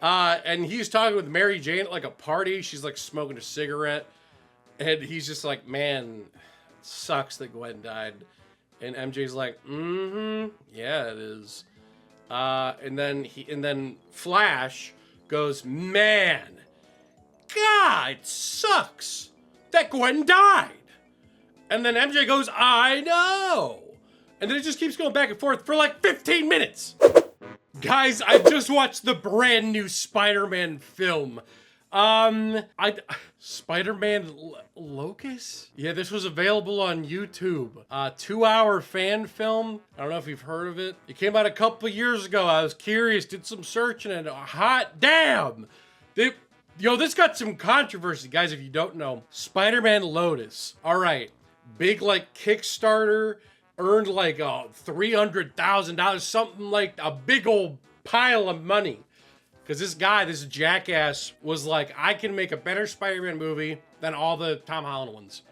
And he's talking with Mary Jane at like a party. She's like smoking a cigarette. And he's just like, man, it sucks that Gwen died. And MJ's like, yeah, it is. And then Flash goes, man, God, it sucks that Gwen died. And then MJ goes, I know. And then it just keeps going back and forth for like 15 minutes. Guys, I just watched the brand new Spider-Man film. Spider-Man Lotus? Yeah, this was available on YouTube. 2-hour fan film. I don't know if you've heard of it. It came out a couple years ago. I was curious, did some searching, and hot damn! This got some controversy, guys, if you don't know. Spider-Man Lotus. All right, big like Kickstarter, earned like $300,000, something like a big old pile of money. Because this guy, this jackass, was like, I can make a better Spider-Man movie than all the Tom Holland ones.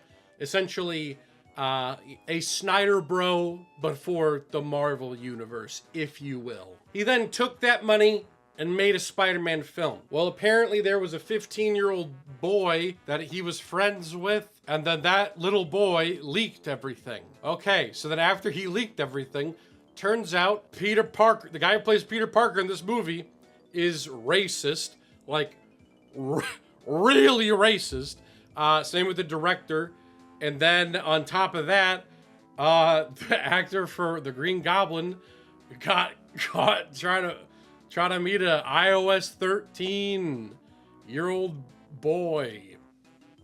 Essentially, a Snyder bro, but for the Marvel universe, if you will. He then took that money and made a Spider-Man film. Well, apparently there was a 15-year-old boy that he was friends with, and then that little boy leaked everything. Okay, so then after he leaked everything, turns out Peter Parker, the guy who plays Peter Parker in this movie, is racist, like really racist. Same with the director. And then on top of that, the actor for the Green Goblin got caught trying to meet a iOS 13-year-old boy.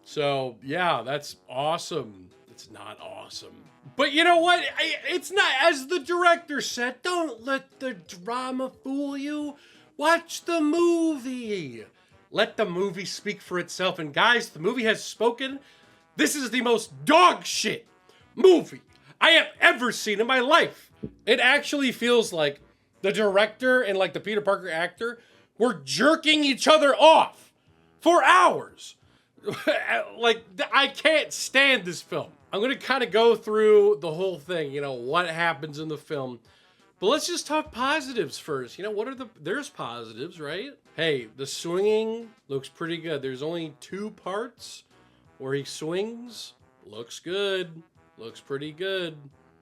So yeah, that's awesome. It's not awesome. But you know what? It's not, as the director said, don't let the drama fool you. Watch the movie. Let the movie speak for itself. And guys, the movie has spoken. This is the most dog shit movie I have ever seen in my life. It actually feels like the director and like the Peter Parker actor were jerking each other off for hours. Like, I can't stand this film. I'm going to kind of go through the whole thing, what happens in the film. But let's just talk positives first. There's positives, right? Hey, the swinging looks pretty good. There's only 2 parts where he swings. Looks good. Looks pretty good,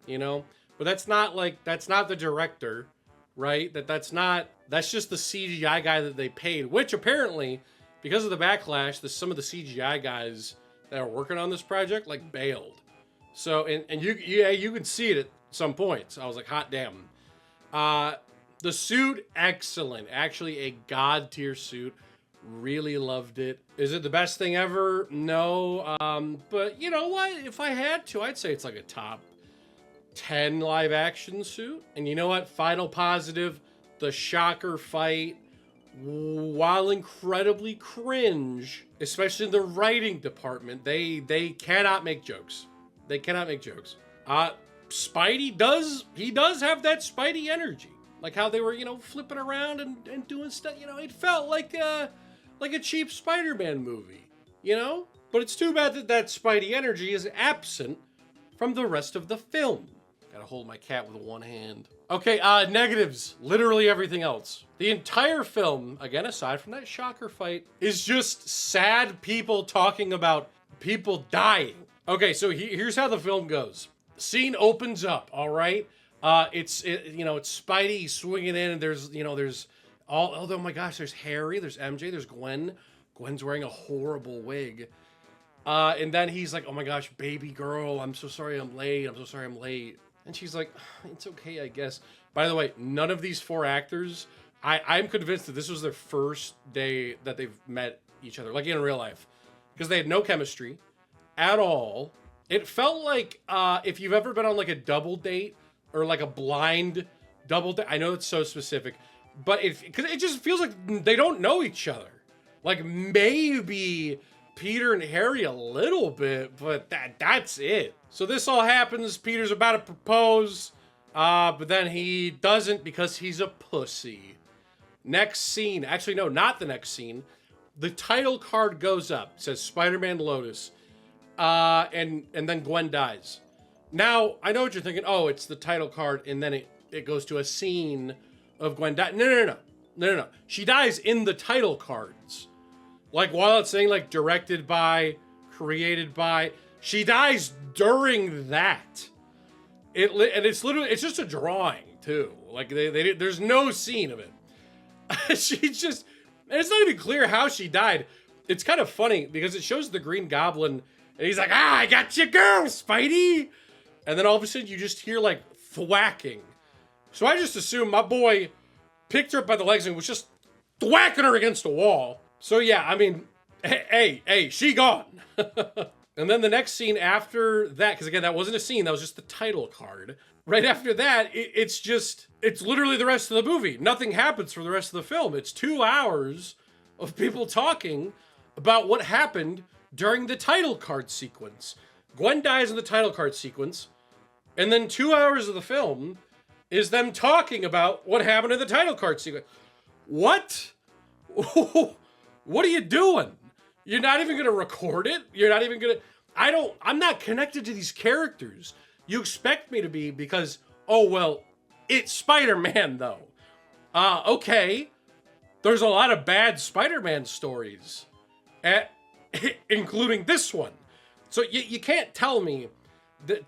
But that's not the director, right? That's just the CGI guy that they paid, which apparently, because of the backlash, some of the CGI guys that are working on this project, like, bailed. So, and you can see it at some points. I was like, hot damn. The suit, excellent. Actually, a god tier suit. Really loved it. Is it the best thing ever? No. But you know what? If I had to, I'd say it's like a top 10 live action suit. And you know what? Final positive, the Shocker fight, while incredibly cringe, especially in the writing department, they cannot make jokes. They cannot make jokes. Spidey does have that Spidey energy. Like how they were, flipping around and doing stuff, it felt like a cheap Spider-Man movie, But it's too bad that Spidey energy is absent from the rest of the film. Gotta hold my cat with one hand. Okay, negatives. Literally everything else. The entire film, again, aside from that Shocker fight, is just sad people talking about people dying. Okay, so here's how the film goes. The scene opens up, all right? It's Spidey swinging in, and there's oh my gosh, there's Harry, there's MJ, there's Gwen. Gwen's wearing a horrible wig. And then he's like, oh my gosh, baby girl, I'm so sorry I'm late. And she's like, it's okay, I guess. By the way, none of these 4 actors, I'm convinced that this was their first day that they've met each other, like in real life. Because they had no chemistry at all. It felt like if you've ever been on like a double date or like a blind double date. I know it's so specific, but because it just feels like they don't know each other. Like maybe Peter and Harry a little bit, but that's it. So this all happens. Peter's about to propose, but then he doesn't because he's a pussy. Next scene. Actually, no, not the next scene. The title card goes up. It says Spider-Man Lotus. And then Gwen dies. Now, I know what you're thinking. Oh, it's the title card, and then it goes to a scene of Gwen dying. No. No. She dies in the title cards. Like, while it's saying, like, directed by, created by, she dies during that. And it's literally, it's just a drawing, too. Like, there's no scene of it. She's just, and it's not even clear how she died. It's kind of funny, because it shows the Green Goblin, and he's like, I got you, girl, Spidey! And then all of a sudden, you just hear, like, thwacking. So I just assumed my boy picked her up by the legs and was just thwacking her against a wall. So yeah, I mean, hey, she gone. And then the next scene after that, because again, that wasn't a scene, that was just the title card. Right after that, it's literally the rest of the movie. Nothing happens for the rest of the film. It's 2 hours of people talking about what happened during the title card sequence. Gwen dies in the title card sequence, and then 2 hours of the film is them talking about what happened in the title card sequence. What? What are you doing? You're not even gonna record it? You're not even gonna... I'm not connected to these characters. You expect me to be because, oh, well, it's Spider-Man, though. Okay. There's a lot of bad Spider-Man stories, including this one. So you can't tell me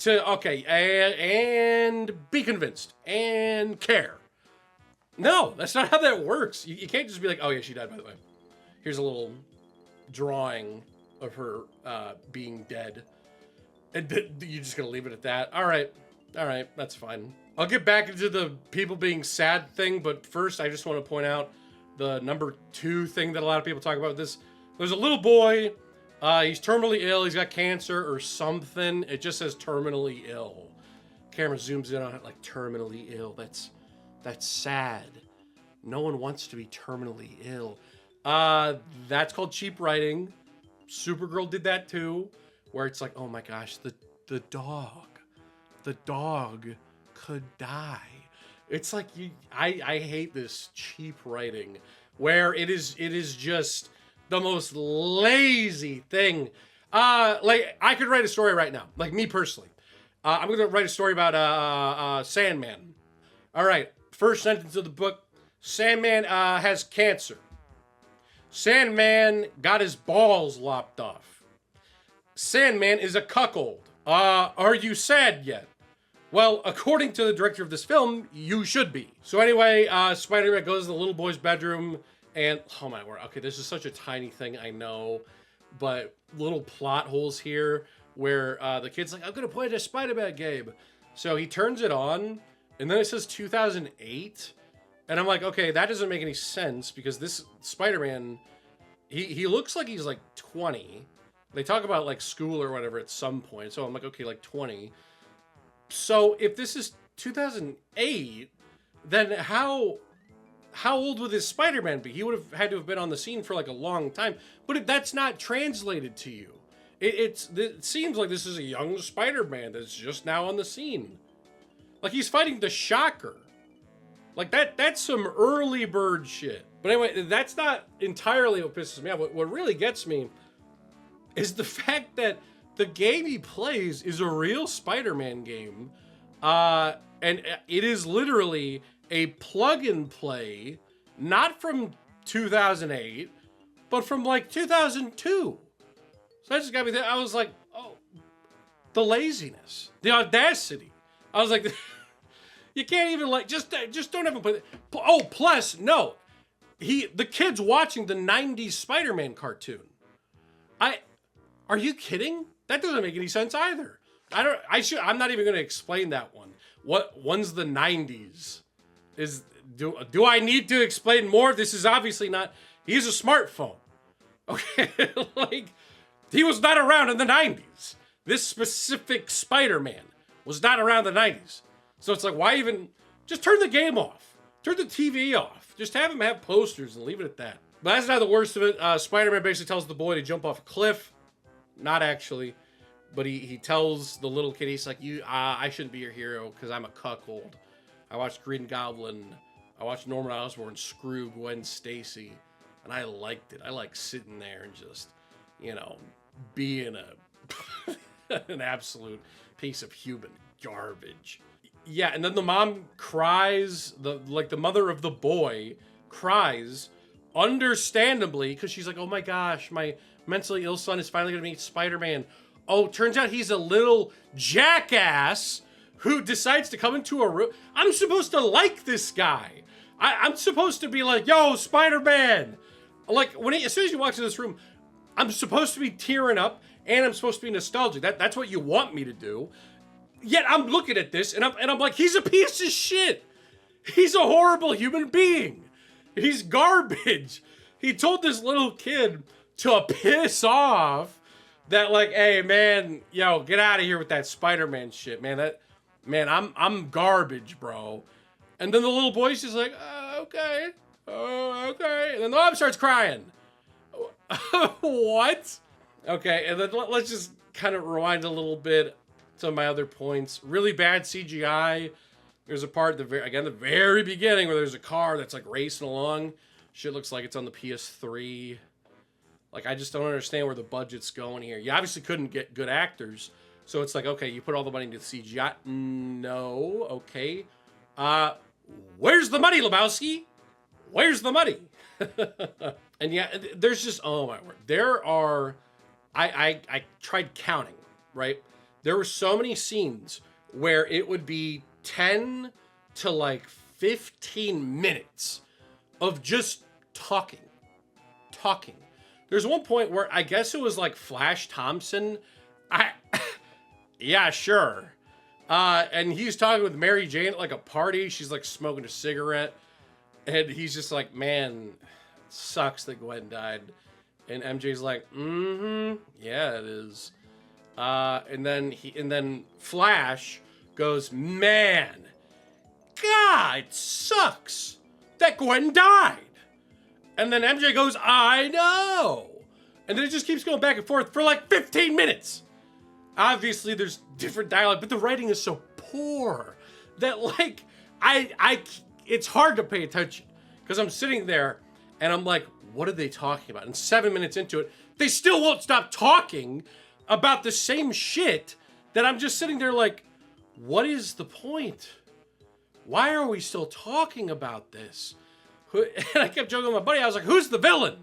okay, and be convinced, and care. No, that's not how that works. You can't just be like, oh yeah, she died, by the way. Here's a little drawing of her being dead. And you're just gonna leave it at that? All right, that's fine. I'll get back into the people being sad thing, but first I just want to point out the number 2 thing that a lot of people talk about with this. There's a little boy, he's terminally ill, he's got cancer or something. It just says terminally ill. Camera zooms in on it like terminally ill. That's sad. No one wants to be terminally ill. That's called cheap writing. Supergirl did that too, where it's like, oh my gosh, the dog could die. It's like I hate this cheap writing where it is just the most lazy thing. Like I could write a story right now, like me personally. I'm gonna write a story about Sandman. All right, first sentence of the book: Sandman has cancer. Sandman got his balls lopped off. Sandman is a cuckold. Are you sad yet? Well, according to the director of this film, you should be. So anyway, Spider-Man goes to the little boy's bedroom and, oh my word, okay, this is such a tiny thing, I know, but little plot holes here where the kid's like, I'm gonna play this Spider-Man game. So he turns it on, and then it says 2008, and I'm like, okay, that doesn't make any sense because this Spider-Man, he looks like he's like 20. They talk about like school or whatever at some point, so I'm like, okay, like 20. So if this is 2008, then how old would this Spider-Man be? He would have had to have been on the scene for like a long time, but that's not translated to you. It seems like this is a young Spider-Man that's just now on the scene. Like he's fighting the Shocker. Like that's some early bird shit. But anyway, that's not entirely what pisses me off. What really gets me is the fact that the game he plays is a real Spider-Man game. And it is literally a plug and play, not from 2008, but from like 2002. So that just got me there. I was like, oh, the laziness, the audacity. I was like, you can't even like, just don't even play. Oh, plus, no, the kid's watching the 90s Spider-Man cartoon. Are you kidding? That doesn't make any sense either. I'm not even going to explain that one. One's the 90s? Do I need to explain more? This is obviously not, he's a smartphone. Okay, like, he was not around in the 90s. This specific Spider-Man was not around the 90s. So it's like, why even, just turn the game off. Turn the TV off. Just have him have posters and leave it at that. But that's not the worst of it. Spider-Man basically tells the boy to jump off a cliff. Not actually. But he tells the little kid, he's like, I shouldn't be your hero because I'm a cuckold. I watched Green Goblin. I watched Norman Osborn screw Gwen Stacy. And I liked it. I like sitting there and just, being an absolute piece of human garbage. Yeah, and then the mom cries, the mother of the boy cries, understandably, because she's like, oh my gosh, my mentally ill son is finally going to meet Spider-Man. Oh, turns out he's a little jackass who decides to come into a room. I'm supposed to like this guy. I'm supposed to be like, yo, Spider-Man. Like, as soon as he walks in this room, I'm supposed to be tearing up, and I'm supposed to be nostalgic. That's what you want me to do. Yet I'm looking at this, and I'm like, he's a piece of shit. He's a horrible human being. He's garbage. He told this little kid to piss off. That like, hey man, yo, get out of here with that Spider-Man shit, man. I'm garbage, bro. And then the little boy's just like, okay, okay. And then the mom starts crying. What? Okay, and then let's just kind of rewind a little bit to my other points. Really bad CGI. There's a part at the very beginning where there's a car that's like racing along. Shit looks like it's on the PS3. Like, I just don't understand where the budget's going here. You obviously couldn't get good actors. So it's like, okay, you put all the money into the CGI. No, okay. Where's the money, Lebowski? Where's the money? And yeah, there's just, oh my word. There are, I tried counting, right? There were so many scenes where it would be 10 to like 15 minutes of just talking. There's one point where I guess it was like Flash Thompson. Yeah, sure. And he's talking with Mary Jane at like a party. She's like smoking a cigarette. And he's just like, man, it sucks that Gwen died. And MJ's like, yeah, it is. And then Flash goes, man, God, it sucks that Gwen died. And then MJ goes, I know. And then it just keeps going back and forth for like 15 minutes. Obviously, there's different dialogue, but the writing is so poor that like, it's hard to pay attention. Because I'm sitting there and I'm like, what are they talking about? And 7 minutes into it, they still won't stop talking about the same shit that I'm just sitting there like, what is the point? Why are we still talking about this? And I kept joking with my buddy. I was like, who's the villain?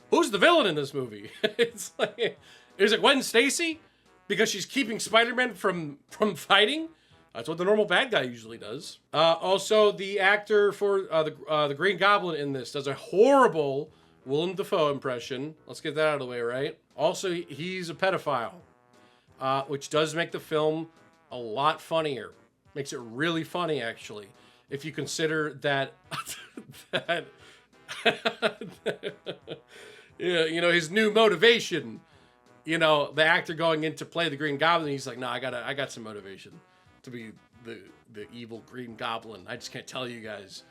Who's the villain in this movie? It's like, is it Gwen Stacy? Because she's keeping Spider-Man from fighting? That's what the normal bad guy usually does. Also, the actor for the Green Goblin in this does a horrible Willem Dafoe impression. Let's get that out of the way, right? Also, he's a pedophile, which does make the film a lot funnier. Makes it really funny, actually. If you consider that, yeah, you know, his new motivation, you know, the actor going in to play the Green Goblin, he's like, no, I got some motivation to be the evil Green Goblin. I just can't tell you guys.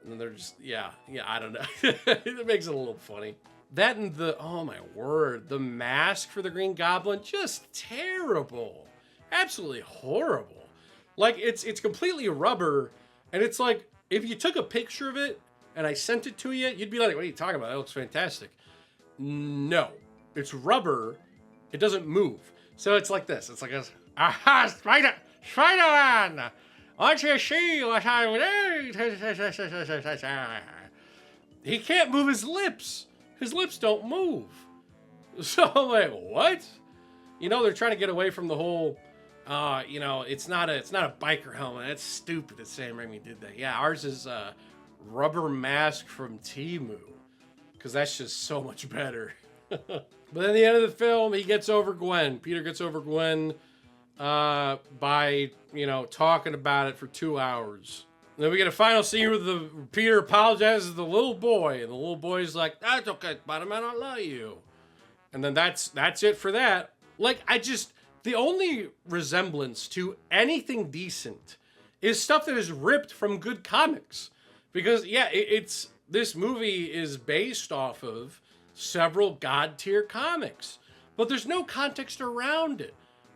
And then they're just, yeah, I don't know. It makes it a little funny. That and oh my word, the mask for the Green Goblin, just terrible. Absolutely horrible. Like, it's completely rubber. And it's like, if you took a picture of it and I sent it to you, you'd be like, what are you talking about? That looks fantastic. No, it's rubber. It doesn't move. So it's like this. It's like a, aha, Spider-Man! Won't you see what I do? He can't move his lips. His lips don't move. So I'm like, what? You know, they're trying to get away from the whole, you know, it's not a biker helmet. That's stupid that Sam Raimi did that. Yeah, ours is a rubber mask from Temu, because that's just so much better. But at the end of the film, he gets over Gwen. Peter gets over Gwen by, you know, talking about it for 2 hours. And then we get a final scene where Peter apologizes to the little boy, and the little boy's like, "That's okay, Spider-Man, I love you." And then that's it for that. Like, the only resemblance to anything decent is stuff that is ripped from good comics. Because, yeah, this movie is based off of several god-tier comics. But there's no context around it.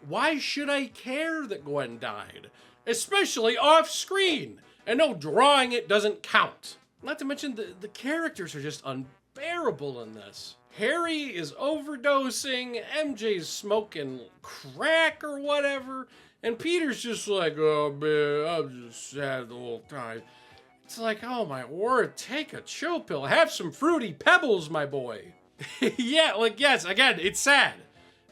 Why should I care that Gwen died? Especially off-screen. And no, drawing it doesn't count. Not to mention, the characters are just unbearable in this. Harry is overdosing, MJ's smoking crack or whatever, and Peter's just like, oh man, I'm just sad the whole time. It's like, oh my word, take a chill pill. Have some fruity pebbles, my boy. Yeah, like, yes, again, it's sad.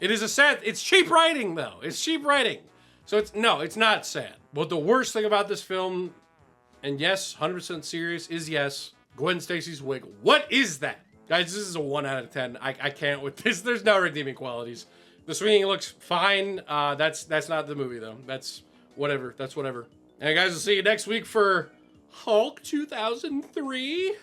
It is a sad, it's cheap writing though. It's cheap writing. So it's not sad. But the worst thing about this film, and yes, 100% serious, is yes, Gwen Stacy's wig. What is that? Guys, this is a 1 out of 10. I can't with this. There's no redeeming qualities. The swinging looks fine. That's not the movie though. That's whatever. That's whatever. And guys, we'll see you next week for Hulk 2003.